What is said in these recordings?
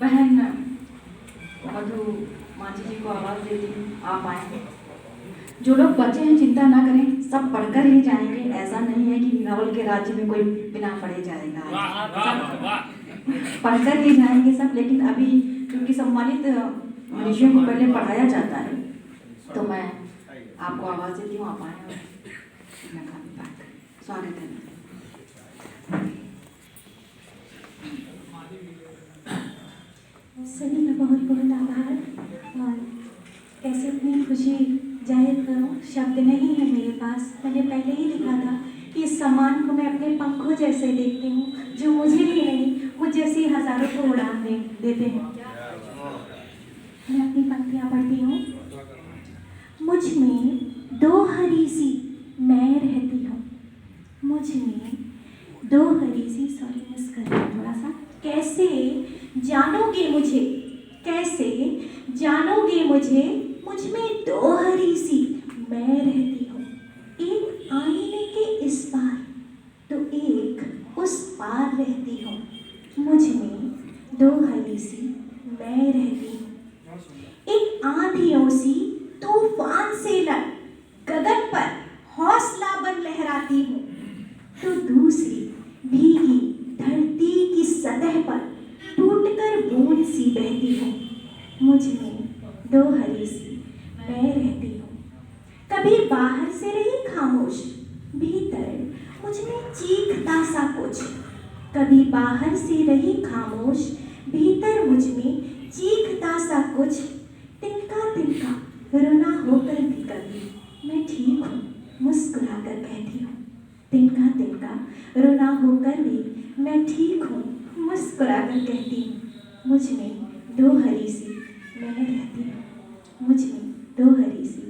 बहन मधु मांझी जी को आवाज़ देती हूँ, आप आए। जो लोग बचे हैं चिंता ना करें, सब पढ़कर ही जाएंगे। ऐसा नहीं है कि नवल के राज्य में कोई बिना पढ़े जाएगा, सब पढ़कर ही जाएंगे सब। लेकिन अभी क्योंकि सम्मानित मनुष्यों को पहले पढ़ाया जाता है, तो मैं आपको आवाज़ देती हूँ, आप आए। स्वागत है। सभी का बहुत बहुत आभार। और कैसे अपनी खुशी जाहिर करूं, शब्द नहीं है मेरे पास। मैंने पहले ही लिखा था कि इस सम्मान को मैं अपने पंखों जैसे देखती हूँ, जो मुझे ही नहीं मुझ जैसे हजारों को उड़ान देते हैं। मैं अपनी पंक्तियाँ पढ़ती हूँ। मुझ में दो हरी सी मैं रहती हूँ, मुझ में दो हरी सी, सॉरी मिस कर रही हूँ थोड़ा सा। कैसे जानोगे मुझे, कैसे जानोगे मुझे, मुझ में दो हरी सी मैं रहती हूँ। एक आईने के इस पार तो एक उस पार रहती हूँ, मुझ में दो हरी सी मैं रहती हूँ। एक आंधियों सी तूफान से लग गगन पर हौसला बन लहराती हूँ, तो दूसरी भीगी धरती की सतह पर टूटकर बूंद सी बहती हूँ। मुझ में दो हरी सी मैं रहती हूँ। कभी बाहर से रही खामोश, भीतर मुझ में चीखता सा कुछ। कभी बाहर से रही खामोश, भीतर मुझ में चीखता सा कुछ। तिनका तिनका रोना होकर भी कभी मैं ठीक हूँ मुस्कुरा कर कहती हूँ। तिनका तिनका रोना होकर भी मैं ठीक हूँ मुस्कुरा कर कहती हूँ। मुझ में दो हरी सी मैं रहती हूँ, मुझ में दो हरी सी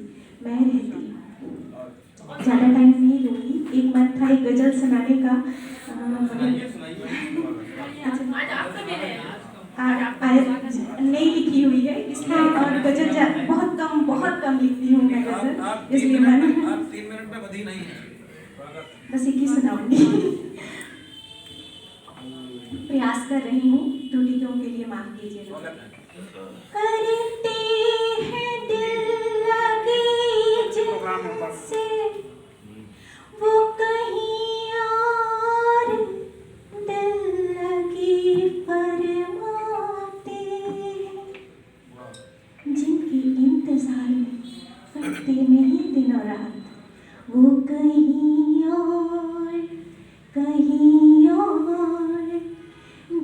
मैं रहती हूँ। ज़्यादा टाइम नहीं लूँगी। एक मन था एक गज़ल सुनाने का, नहीं लिखी हुई है इसलिए, और गज़ल बहुत कम लिखती हूँ मैं गज़ल, इसलिए मैंने 3 मिनट में बधी नहीं है, बस एक ही सुनाऊंगी। प्रयास कर रही हूँ, त्रुटियों के लिए माफ कीजिएगा। करते हैं दिल लगे जिनसे वो कहीं और दिल लगी फरमाते हैं, जिनके इंतजार में करते नहीं दिन और रात, वो कहीं और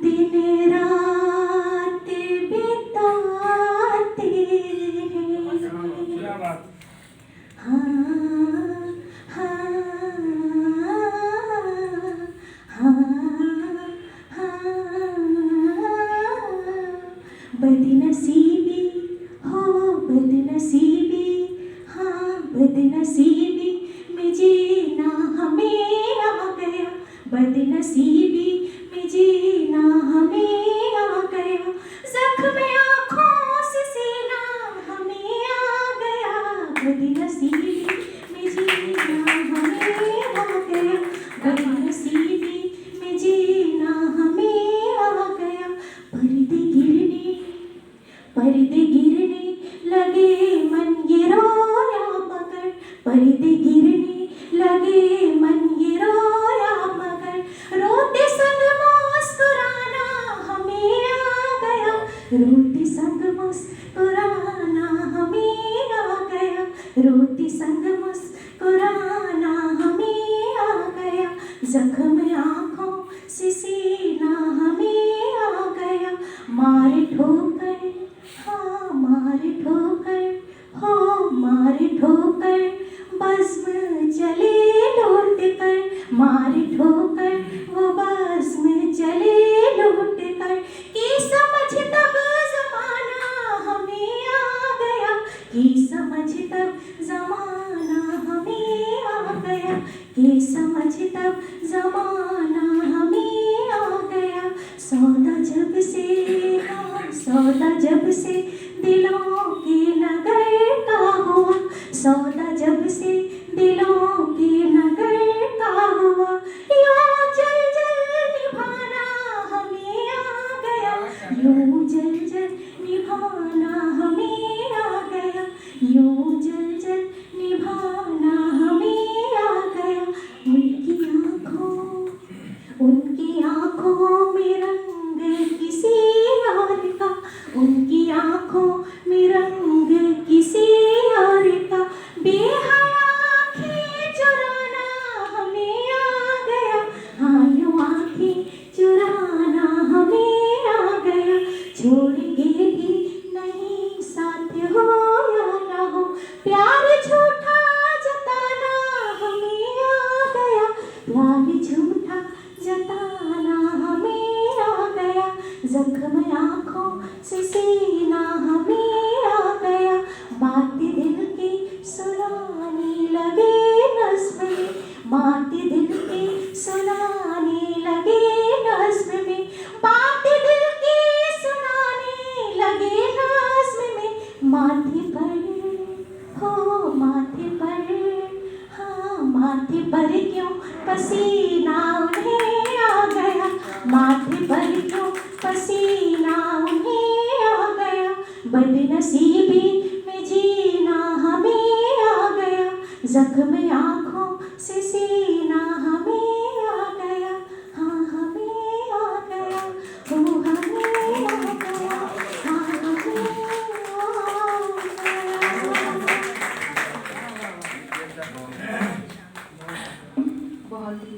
दिन रात बिताते हैं। हाँ हाँ हाँ हाँ, बदनसीबी हो बदनसीबी, हाँ बदनसीबी में जीना हमें आ गया, बदनसीबी में जीना हमें आ गया। ज़ख्म आँखों से सीना हमें आ गया, बदनसीबी में जीना हमें आ गया, बदनसीबी में जीना हमें आ गया। पर्दे गिरने लगे मन ये रोया मगर, पर्दे गिरने लगे मन ये रोया मगर, रोते संग मुस्कुराना हमें आ गया, रोते संग मुस्कुराना हमें आ गया, रोते संग मुस्कुराना हमें आ गया। जख्म आँखों से सीना हमें आ गया। मारे ठोकर हाँ मारे ठोकर, हो मारे ठोकर बज़्म चले लौट कर, मारे ठोकर वो बज़्म चले लौट कर। की समझ तब ज़माना हमें आ गया, की समझ तब ज़माना हमें आ गया, की समझ तब ज़माना हमें आ गया। सौदा जब से हाँ सौदा जब से दिलों के नगर का हुआ, सौदा जब से दिलों के नगर का हुआ। यूं जल जल निभाना हमें आ गया, यूं जल जल निभाना हमें आ गया, यूं जल जल निभाना हमें आ गया। उनकी आँखों में रंग किसी और का, उनकी आँखों में रंग किसी और का, बेहया आँखें चुराना हमें आ गया, हाँ यूं आँखें चुराना हमें आ गया। छोड़ के भी नहीं साथ हो या ना हो, प्यार झूठा जताना हमें आ गया, प्यार झूठा जताना हमें आ गया। जख्म आँखों से सीना हमें आ गया, बात दिल की सुनाने लगे नज़्म में, बात दिल की सुनाने लगे नज़्म में, बात दिल की सुनाने लगे नज़्म में। माथे पर हो माथे पर, हाँ माथे पर क्यों पसीना उन्हें आ गया, माथे पर क्यों पसीना उन्हें आ गया। बदनसीबी में जीना हमें आ गया, जख्म